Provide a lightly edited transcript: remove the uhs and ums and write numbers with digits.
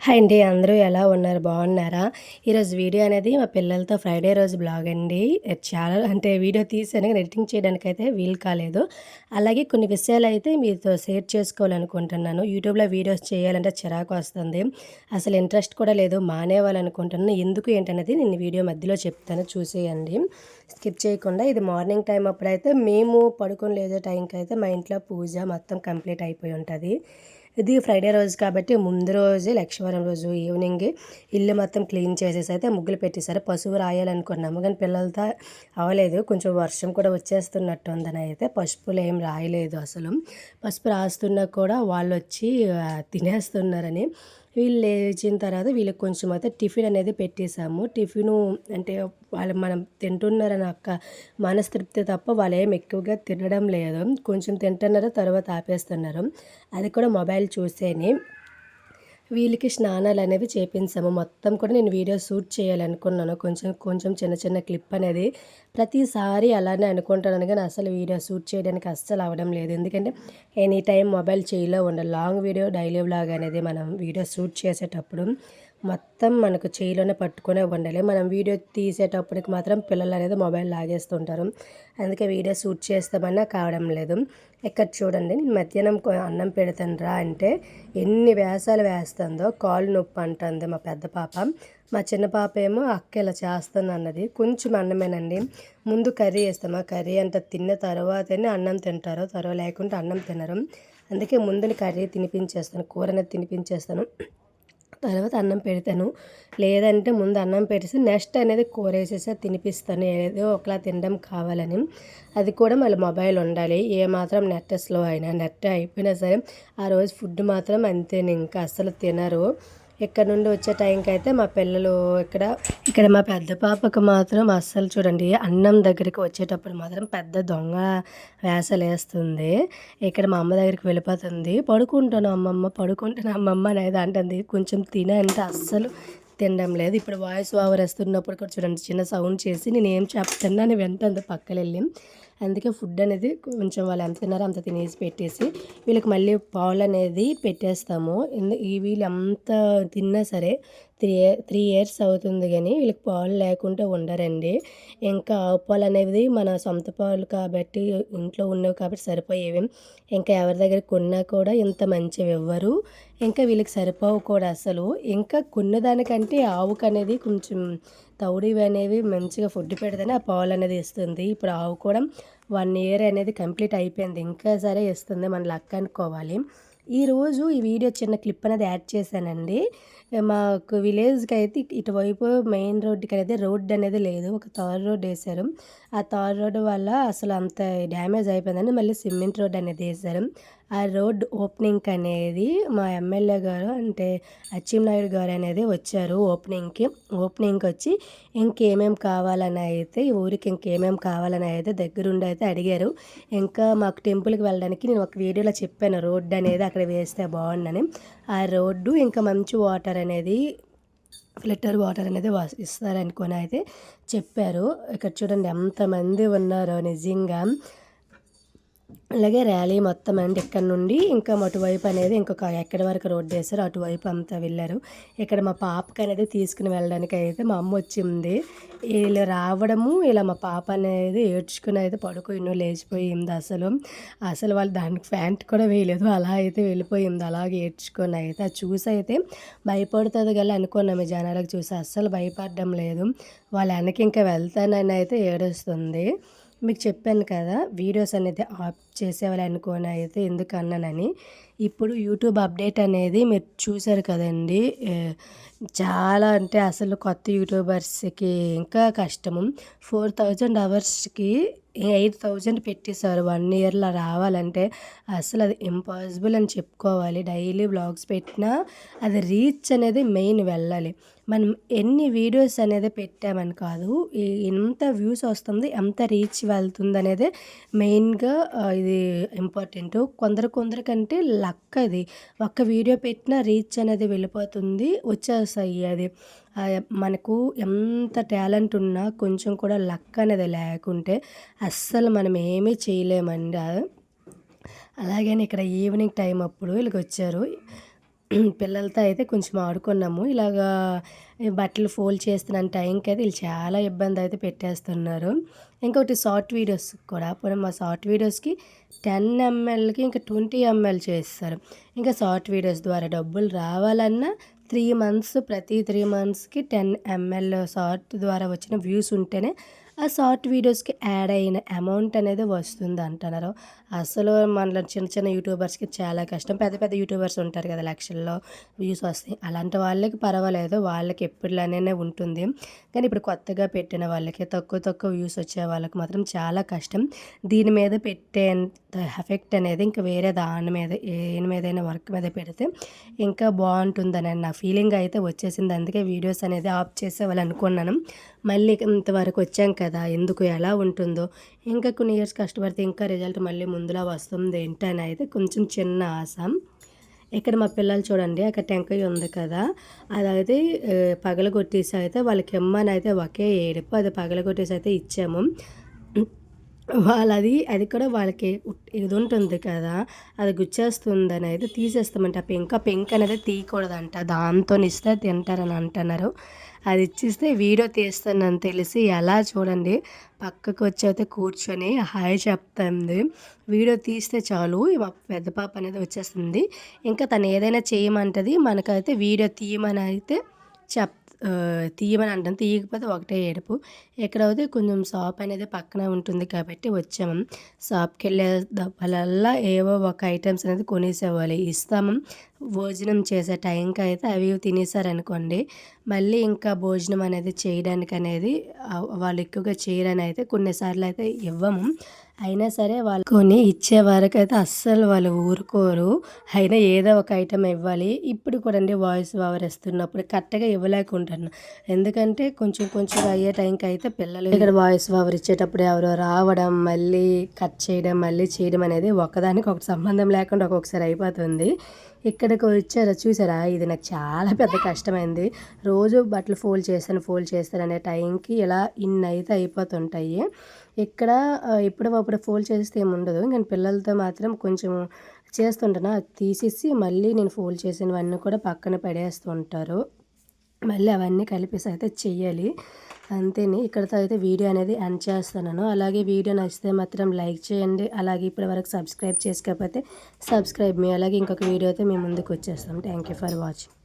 Hi అండి. అందరూ ఎలా ఉన్నారు? బాగున్నారా? ఈరోజు వీడియో అనేది మా పిల్లలతో ఫ్రైడే రోజు బ్లాగ్ అండి. చాలా అంటే వీడియో తీసాను కానీ ఎడిటింగ్ చేయడానికైతే వీలు కాలేదు. అలాగే కొన్ని విషయాలైతే మీతో షేర్ చేసుకోవాలనుకుంటున్నాను. యూట్యూబ్‌లో వీడియోస్ చేయాలంటే చిరాకొస్తుంది. అసలు ఇంట్రెస్ట్ కూడా లేదు. మానేయాలనుకుంటున్నాను. ఎందుకు ఏంటనేది నేను వీడియో మధ్యలో చెప్తాను చూసేయండి. స్కిప్ చేయకుండా. ఇది మార్నింగ్ టైం అప్పుడైతే మేము పడుకొని లేచే టైంకైతే మా ఇంట్లో పూజ మొత్తం కంప్లీట్ అయిపోయి ఉంటది. ఇది ఫ్రైడే రోజు కాబట్టి ముందు రోజే లక్షవారం రోజు ఈవినింగ్ ఇల్లు మొత్తం క్లీన్ చేసేసి అయితే ముగ్గులు పెట్టేశారు. పసుపు రాయాలనుకున్నాము కానీ పిల్లలతో అవ్వలేదు. కొంచెం వర్షం కూడా వచ్చేస్తున్నట్టు ఉందని అయితే పసుపులు ఏం రాయలేదు అసలు. పసుపు రాస్తున్నా కూడా వాళ్ళొచ్చి తినేస్తున్నారని వీళ్ళు లేచిన తర్వాత వీళ్ళకి కొంచెం అయితే టిఫిన్ అనేది పెట్టేసాము. టిఫిను అంటే వాళ్ళు మనం తింటున్నారని మనస్తృప్తి తప్ప వాళ్ళేం ఎక్కువగా తినడం లేదు. కొంచెం తింటున్నారు, తర్వాత ఆపేస్తున్నారు. అది కూడా మొబైల్ చూసేని. వీళ్ళకి స్నానాలనేవి చేపించాము. మొత్తం కూడా నేను వీడియో షూట్ చేయాలనుకున్నాను. కొంచెం కొంచెం చిన్న చిన్న క్లిప్ అనేది ప్రతిసారి అలానే అనుకుంటాను కానీ అసలు వీడియో షూట్ చేయడానికి అస్సలు అవ్వడం లేదు. ఎందుకంటే ఎనీ టైం మొబైల్ చేయిలో ఉండాలి. లాంగ్ వీడియో డైలీ వ్లాగ్ అనేది మనం వీడియో షూట్ చేసేటప్పుడు మొత్తం మనకు చేయిలోనే పట్టుకునే ఉండాలి. మనం వీడియో తీసేటప్పటికి మాత్రం పిల్లలు అనేది మొబైల్ లాగేస్తుంటారు. అందుకే వీడియో షూట్ చేస్తామన్నా కావడం లేదు. ఇక్కడ చూడండి, నేను మధ్యాహ్నం అన్నం పెడతాను రా అంటే ఎన్ని వేషాలు వేస్తుందో. కాళ్ళు నొప్పి అంటుంది మా పెద్ద పాప. మా చిన్న పాప ఏమో అక్క ఇలా చేస్తాను అన్నది. కొంచెం అన్నమేనండి. ముందు కర్రీ వేస్తాము. ఆ కర్రీ అంతా తిన్న తర్వాతనే అన్నం తింటారు. లేకుంటే అన్నం తినరు. అందుకే ముందు కర్రీ తినిపించేస్తాను, కూర అనేది తినిపించేస్తాను, తర్వాత అన్నం పెడతాను. లేదంటే ముందు అన్నం పెట్టేసి నెక్స్ట్ అనేది కూర వేసేసి తినిపిస్తాను. ఏదో ఒకలా తినడం కావాలని. అది కూడా మళ్ళీ మొబైల్ ఉండాలి. ఏమాత్రం నెట్ స్లో అయినా నెట్ అయిపోయినా సరే ఆ రోజు ఫుడ్ మాత్రం అంతేనే, ఇంకా అస్సలు తినరు. ఇక్కడ నుండి వచ్చే టైంకి అయితే మా పిల్లలు ఇక్కడ మా పెద్ద పాపకు మాత్రం అస్సలు చూడండి, అన్నం దగ్గరికి వచ్చేటప్పుడు మాత్రం పెద్ద దొంగ వేషాలేస్తుంది. ఇక్కడ మా అమ్మ దగ్గరికి వెళ్ళిపోతుంది. పడుకుంటాను అమ్మమ్మ అనేది అంటుంది. కొంచెం తినే అంటే అస్సలు తినడం లేదు. ఇప్పుడు వాయిస్ ఓవర్ వస్తున్నప్పుడు కూడా చూడండి, చిన్న సౌండ్ చేసి నేను ఏం చెప్తున్నాను వింటుంది పక్కనెళ్ళి. అందుకే ఫుడ్ అనేది కొంచెం వాళ్ళు ఎంత తిన్నారో అంత తినేసి పెట్టేసి వీళ్ళకి మళ్ళీ పాలు అనేది పెట్టేస్తాము. వీళ్ళు ఎంత తిన్నా సరే 3 ఇయర్స్ అవుతుంది కానీ వీళ్ళకి పాలు లేకుండా ఉండరండి. ఇంకా ఆవు పాలు అనేవి మన సొంత పాలు కాబట్టి ఇంట్లో ఉన్నవి కాబట్టి సరిపోయేవి. ఇంకా ఎవరి దగ్గర కొన్నా కూడా ఇంత మంచివి ఇవ్వరు. ఇంకా వీళ్ళకి సరిపోవు కూడా అసలు. ఇంకా కొన్నదానికంటే ఆవుకు అనేది కొంచెం తౌడివి అనేవి మంచిగా ఫుడ్ పెడితేనే ఆ పాలు అనేది ఇస్తుంది. ఇప్పుడు ఆవు కూడా 1 ఇయర్ అనేది కంప్లీట్ అయిపోయింది. ఇంకా సరే ఇస్తుంది, మన లక్ అనుకోవాలి. ఈరోజు ఈ వీడియో చిన్న క్లిప్ అనేది యాడ్ చేశానండి. మాకు విలేజ్కి అయితే ఇటువైపు మెయిన్ రోడ్డుకి అనేది రోడ్డు అనేది లేదు. ఒక తార్ రోడ్డు వేశారు. ఆ తార్ రోడ్డు వల్ల అసలు అంత డ్యామేజ్ అయిపోయిందని మళ్ళీ సిమెంట్ రోడ్డు అనేది వేశారు. ఆ రోడ్ ఓపెనింగ్కి అనేది మా ఎమ్మెల్యే గారు అంటే అచ్చెన్నాయుడు గారు అనేది వచ్చారు ఓపెనింగ్కి వచ్చి ఇంకేమేమి కావాలని అయితే ఈ ఊరికి ఇంకేమేమి కావాలని అయితే దగ్గరుండి అయితే అడిగారు. ఇంకా మాకు టెంపుల్కి వెళ్ళడానికి నేను ఒక వీడియోలో చెప్పాను రోడ్డు అనేది అక్కడ వేస్తే బాగుండని. ఆ రోడ్డు ఇంకా మంచి వాటర్ అనేది ఫిల్టర్ వాటర్ అనేది ఇస్తారనుకొని అయితే చెప్పారు. ఇక్కడ చూడండి ఎంతమంది ఉన్నారో నిజంగా. అలాగే ర్యాలీ మొత్తం అండి ఇక్కడ నుండి ఇంకా అటువైపు అనేది ఇంకొక ఎక్కడి వరకు రోడ్డు వేశారు అటువైపు అంతా వెళ్ళారు. ఇక్కడ మా పాపకి అనేది తీసుకుని వెళ్ళడానికి అయితే మా అమ్మ వచ్చింది. వీళ్ళు రావడము ఇలా మా పాప అనేది ఏడ్చుకుని అయితే పడుకుని లేచిపోయింది. అసలు వాళ్ళు దానికి ప్యాంట్ కూడా వేయలేదు, అలా అయితే వెళ్ళిపోయింది. అలాగే ఏడ్చుకొని అయితే అది చూసి అయితే భయపడుతుంది గల అనుకున్నాము. జనాలకు చూసి అస్సలు భయపడడం లేదు. వాళ్ళ వెనక ఇంకా వెళ్తానని అయితే ఏడుస్తుంది. మీకు చెప్పాను కదా వీడియోస్ అనేది ఆఫ్ చేసేవాళ్ళు అనుకోని అయితే ఎందుకు అన్నానని. ఇప్పుడు యూట్యూబ్ అప్డేట్ అనేది మీరు చూసారు కదండి. చాలా అంటే అసలు కొత్త యూట్యూబర్స్కి ఇంకా కష్టము. 4000 అవర్స్కి 8000 పెట్టేశారు 1 ఇయర్లో రావాలంటే. అసలు అది ఇంపాసిబుల్ అని చెప్పుకోవాలి. డైలీ వ్లాగ్స్ పెట్టినా అది రీచ్ అనేది మెయిన్ వెళ్ళాలి. మనం ఎన్ని వీడియోస్ అనేది పెట్టామని కాదు, ఎంత వ్యూస్ వస్తుంది, ఎంత రీచ్ వెళ్తుంది అనేది మెయిన్గా ఇది ఇంపార్టెంట్. కొందరికంటే లక్ అది. ఒక్క వీడియో పెట్టినా రీచ్ అనేది వెళ్ళిపోతుంది, వచ్చేస్తాయి. అది మనకు ఎంత టాలెంట్ ఉన్నా కొంచెం కూడా లక్ అనేది లేకుంటే అస్సలు మనం ఏమీ చేయలేమండి. అలాగని ఇక్కడ ఈవినింగ్ టైం అప్పుడు వీళ్ళకి వచ్చారు. పిల్లలతో అయితే కొంచెం ఆడుకున్నాము. ఇలాగా బట్టలు ఫోల్డ్ చేస్తున్న టైంకి అయితే వీళ్ళు చాలా ఇబ్బంది అయితే పెట్టేస్తున్నారు. ఇంకోటి షార్ట్ వీడియోస్ కూడా పోనీ మా షార్ట్ వీడియోస్‌కి 10 ఎంఎల్‌కి ఇంకా 20 ఎంఎల్ చేసేసారు. ఇంకా షార్ట్ వీడియోస్ ద్వారా డబ్బులు రావాలన్నా 3 మంత్స్ ప్రతి 3 మంత్స్‌కి 10 ఎంఎల్ షార్ట్ ద్వారా వచ్చిన వ్యూస్ ఉంటేనే ఆ షార్ట్ వీడియోస్‌కి యాడ్ అయిన అమౌంట్ అనేది వస్తుందంటున్నారు. అసలు మనలో చిన్న చిన్న యూట్యూబర్స్‌కి చాలా కష్టం. పెద్ద పెద్ద యూట్యూబర్స్ ఉంటారు కదా! లక్షల్లో వ్యూస్ వస్తాయి. అలాంటి వాళ్ళకి పర్వాలేదు. వాళ్ళకి ఎప్పుడులానే ఉంటుంది. కానీ ఇప్పుడు కొత్తగా పెట్టిన వాళ్ళకి తక్కువ తక్కువ వ్యూస్ వచ్చే వాళ్ళకి మాత్రం చాలా కష్టం. దీని మీద పెట్టేంత ఎఫెక్ట్ అనేది ఇంకా వేరే దాని మీద దేని మీదైనా వర్క్ మీద పెడితే ఇంకా బావుంటుందని నా ఫీలింగ్ అయితే వచ్చేసింది. అందుకే వీడియోస్ అనేది ఆఫ్ చేసేయాలనుకున్నాను. మళ్ళీ ఇంతవరకు వచ్చాం కదా! ఎందుకు ఎలా ఉంటుందో, ఇంకా కొన్ని ఇయర్స్ కష్టపడితే ఇంకా రిజల్ట్ మళ్ళీ ముందులా వస్తుంది ఏంటని అయితే కొంచెం చిన్న ఆశ. ఇక్కడ మా పిల్లలు చూడండి అక్కడ టెంకాయ ఉంది కదా! అదైతే పగలగొట్టేసి అయితే వాళ్ళకి ఇమ్మనైతే ఒకే ఏడుపు. అది పగలగొట్టేసి అయితే ఇచ్చాము. అది కూడా వాళ్ళకి ఇది ఉంటుంది కదా! అది గుచ్చేస్తుందని అయితే తీసేస్తామంట. ఆ పెంక అనేది తీయకూడదంట. దాంతోనిస్తే తింటారని అంటున్నారు. అది ఇచ్చిస్తే వీడియో తీస్తానని తెలిసి ఎలా చూడండి పక్కకొచ్చి అయితే కూర్చొని హాయ్ చెప్తుంది. వీడియో తీస్తే చాలు మా పెద్ద పాప అనేది వచ్చేస్తుంది. ఇంకా తను ఏదైనా చేయమంటది. మనకైతే వీడియో తీయమని అయితే తీయమని అంటాను. తీయకపోతే ఒకటే ఏడుపు. ఇక్కడైతే కొంచెం షాప్ అనేది పక్కనే ఉంటుంది కాబట్టి వచ్చాము. షాప్‌కెళ్ళే దప్పలల్లా ఏవో ఒక ఐటెమ్స్ అనేది కొనేసేవాళ్ళు. ఇస్తాము. భోజనం చేసే టైంకి అయితే అవి తినేసారనుకోండి, మళ్ళీ ఇంకా భోజనం అనేది చేయడానికనేది వాళ్ళు ఎక్కువగా చేయరని అయితే కొన్నిసార్లు అయితే ఇవ్వము. అయినా సరే వాళ్ళు కొని ఇచ్చే వరకైతే అస్సలు వాళ్ళు ఊరుకోరు. అయినా ఏదో ఒక ఐటెమ్ ఇవ్వాలి. ఇప్పుడు కూడా అండి వాయిస్ ఓవర్ ఇస్తున్నప్పుడు కరెక్ట్‌గా ఇవ్వలేకుంటున్నా. ఎందుకంటే కొంచెం కొంచెంగా అయ్యే టైంకి అయితే పిల్లలు ఇక్కడ వాయిస్ ఓవర్ ఇచ్చేటప్పుడు ఎవరో రావడం, మళ్ళీ కట్ చేయడం, మళ్ళీ చేయడం అనేది ఒకదానికొకటి సంబంధం లేకుండా ఒక్కొక్కసారి అయిపోతుంది. ఇక్కడికి వచ్చారా చూసారా? ఇది నాకు చాలా పెద్ద కష్టమైంది. రోజు బట్టలు ఫోల్డ్ చేస్తాను అనే టైంకి ఇలా ఇన్నైతే అయిపోతుంటాయి. ఇక్కడ ఎప్పుడో ఫోల్డ్ చేస్తే ఏముండదు. నేను పిల్లలతో మాత్రం కొంచెం చేస్తుంటాను. అది తీసేసి మళ్ళీ నేను ఫోల్డ్ చేసినవన్నీ కూడా పక్కన పడేస్తూ ఉంటారు. మళ్ళీ అవన్నీ కలిపేసి అయితే చెయ్యాలి. అంతేని ఇక్కడితో అయితే వీడియో అనేది ఎండ్ చేస్తున్నాను. అలాగే వీడియో నచ్చితే మాత్రం లైక్ చేయండి. అలాగే ఇప్పటివరకు సబ్స్క్రైబ్ చేసుకోకపోతే సబ్స్క్రైబ్ మీ. అలాగే ఇంకొక వీడియో అయితే మీ ముందుకు వచ్చేస్తాం. Thank you for watching.